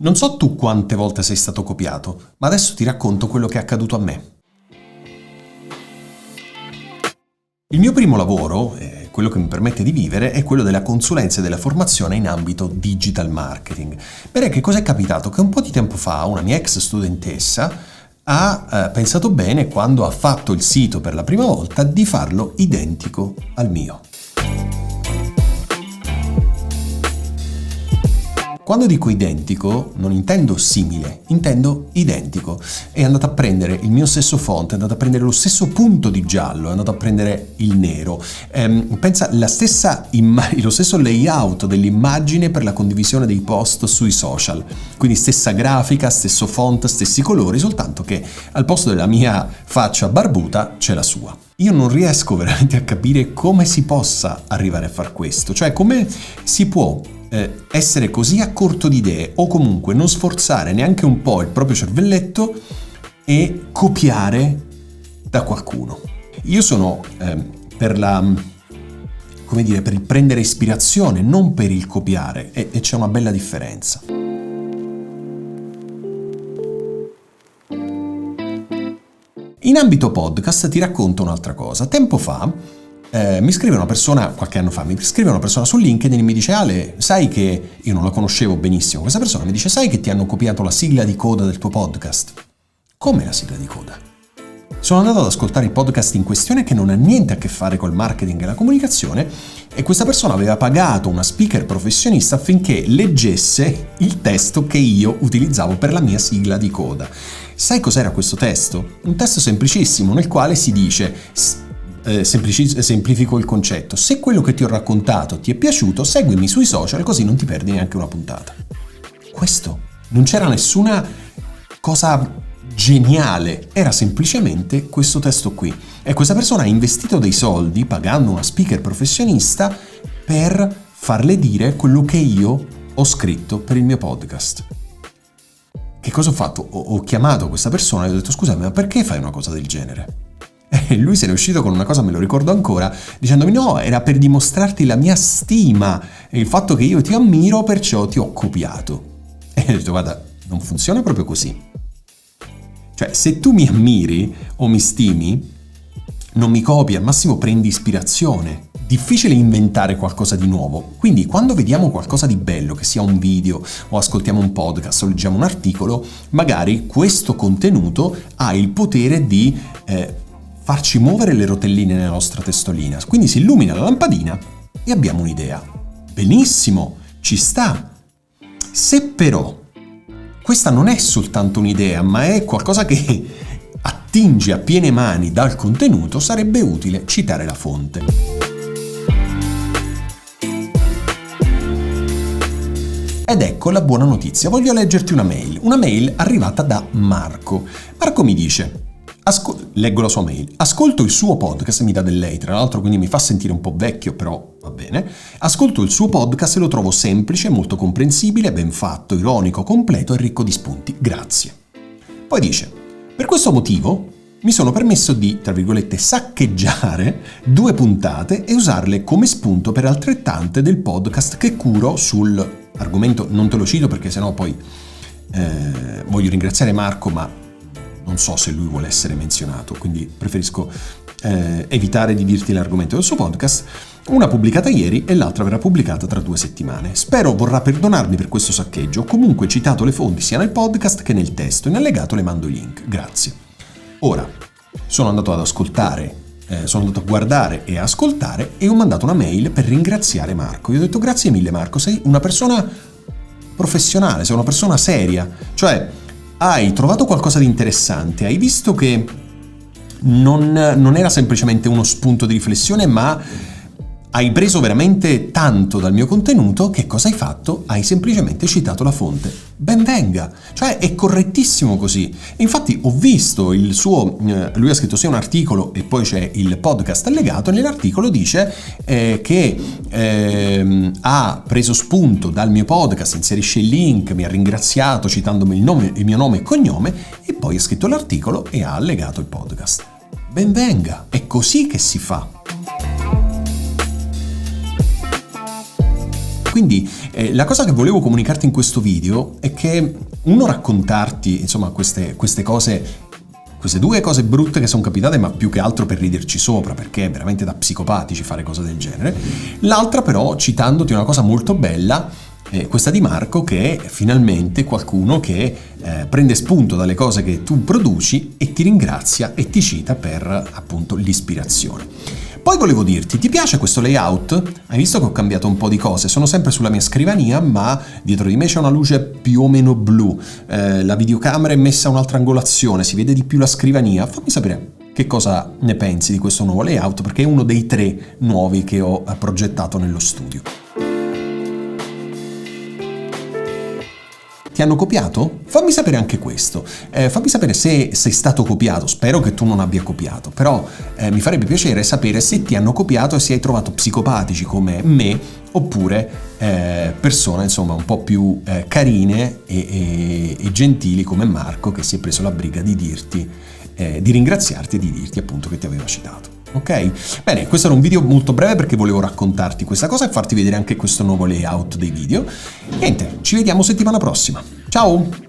Non so tu quante volte sei stato copiato, ma adesso ti racconto quello che è accaduto a me. Il mio primo lavoro, quello che mi permette di vivere, è quello della consulenza e della formazione in ambito digital marketing. Bene, che cosa è capitato? Che un po' di tempo fa una mia ex studentessa ha pensato bene, quando ha fatto il sito per la prima volta, di farlo identico al mio. Quando dico identico, non intendo simile, intendo identico. È andato a prendere il mio stesso font, è andato a prendere lo stesso punto di giallo, è andato a prendere il nero. Pensa lo stesso layout dell'immagine per la condivisione dei post sui social. Quindi stessa grafica, stesso font, stessi colori, soltanto che al posto della mia faccia barbuta c'è la sua. Io non riesco veramente a capire come si possa arrivare a far questo, cioè come si può essere così a corto di idee o comunque non sforzare neanche un po' il proprio cervelletto e copiare da qualcuno. Io sono per il prendere ispirazione, non per il copiare, e c'è una bella differenza. In ambito podcast ti racconto un'altra cosa. Tempo fa mi scrive una persona, qualche anno fa, mi scrive una persona su LinkedIn e mi dice: Ale, sai che, io non la conoscevo benissimo, questa persona mi dice: sai che ti hanno copiato la sigla di coda del tuo podcast? Come la sigla di coda? Sono andato ad ascoltare il podcast in questione, che non ha niente a che fare col marketing e la comunicazione, e questa persona aveva pagato una speaker professionista affinché leggesse il testo che io utilizzavo per la mia sigla di coda. Sai cos'era questo testo? Un testo semplicissimo nel quale si dice, semplifico il concetto: se quello che ti ho raccontato ti è piaciuto, seguimi sui social, così non ti perdi neanche una puntata. Questo, non c'era nessuna cosa geniale, era semplicemente questo testo qui, e questa persona ha investito dei soldi pagando una speaker professionista per farle dire quello che io ho scritto per il mio podcast. Che cosa ho fatto? Ho chiamato questa persona e ho detto: scusami, ma perché fai una cosa del genere? E lui se ne è uscito con una cosa, me lo ricordo ancora, dicendomi: no, era per dimostrarti la mia stima e il fatto che io ti ammiro, perciò ti ho copiato. E ho detto: guarda, non funziona proprio così. Cioè, se tu mi ammiri o mi stimi, non mi copi, al massimo prendi ispirazione. Difficile inventare qualcosa di nuovo. Quindi quando vediamo qualcosa di bello, che sia un video o ascoltiamo un podcast o leggiamo un articolo, magari questo contenuto ha il potere di farci muovere le rotelline nella nostra testolina. Quindi si illumina la lampadina e abbiamo un'idea. Benissimo, ci sta. Se però questa non è soltanto un'idea, ma è qualcosa che attinge a piene mani dal contenuto, sarebbe utile citare la fonte. Ed ecco la buona notizia, voglio leggerti una mail arrivata da Marco. Marco mi dice: leggo la sua mail: ascolto il suo podcast, mi dà del lei tra l'altro, quindi mi fa sentire un po' vecchio, però va bene. Ascolto il suo podcast e lo trovo semplice, molto comprensibile, ben fatto, ironico, completo e ricco di spunti. Grazie. Poi dice: per questo motivo mi sono permesso di, tra virgolette, saccheggiare 2 puntate e usarle come spunto per altrettante del podcast che curo sul argomento. Non te lo cito perché sennò poi voglio ringraziare Marco, ma non so se lui vuole essere menzionato, quindi preferisco evitare di dirti l'argomento del suo podcast. Una pubblicata ieri e l'altra verrà pubblicata tra 2 settimane. Spero vorrà perdonarmi per questo saccheggio. Comunque ho citato le fonti sia nel podcast che nel testo. In allegato le mando i link. Grazie. Ora, sono andato a guardare e ascoltare e ho mandato una mail per ringraziare Marco. Gli ho detto: grazie mille Marco, sei una persona professionale, sei una persona seria. Cioè, hai trovato qualcosa di interessante, hai visto che non era semplicemente uno spunto di riflessione, ma hai preso veramente tanto dal mio contenuto. Che cosa hai fatto? Hai semplicemente citato la fonte. Ben venga! Cioè, è correttissimo così. E infatti ho visto il suo, lui ha scritto sia un articolo e poi c'è il podcast allegato, e nell'articolo dice che ha preso spunto dal mio podcast, inserisce il link, mi ha ringraziato citandomi il mio nome e cognome, e poi ha scritto l'articolo e ha allegato il podcast. Ben venga! È così che si fa. Quindi la cosa che volevo comunicarti in questo video è che raccontarti insomma queste cose, queste due cose brutte che sono capitate, ma più che altro per riderci sopra, perché è veramente da psicopatici fare cose del genere. L'altra però citandoti una cosa molto bella, questa di Marco, che è finalmente qualcuno che prende spunto dalle cose che tu produci e ti ringrazia e ti cita per appunto l'ispirazione. Poi volevo dirti, ti piace questo layout? Hai visto che ho cambiato un po' di cose, sono sempre sulla mia scrivania, ma dietro di me c'è una luce più o meno blu, la videocamera è messa a un'altra angolazione, si vede di più la scrivania. Fammi sapere che cosa ne pensi di questo nuovo layout, perché è uno dei 3 nuovi che ho progettato nello studio. Ti hanno copiato? Fammi sapere anche questo. Fammi sapere se sei stato copiato. Spero che tu non abbia copiato, però mi farebbe piacere sapere se ti hanno copiato e se hai trovato psicopatici come me, oppure persone insomma un po' più carine e gentili come Marco, che si è preso la briga di dirti, di ringraziarti e di dirti appunto che ti aveva citato. Ok? Bene, questo era un video molto breve perché volevo raccontarti questa cosa e farti vedere anche questo nuovo layout dei video. Niente, ci vediamo settimana prossima. Ciao!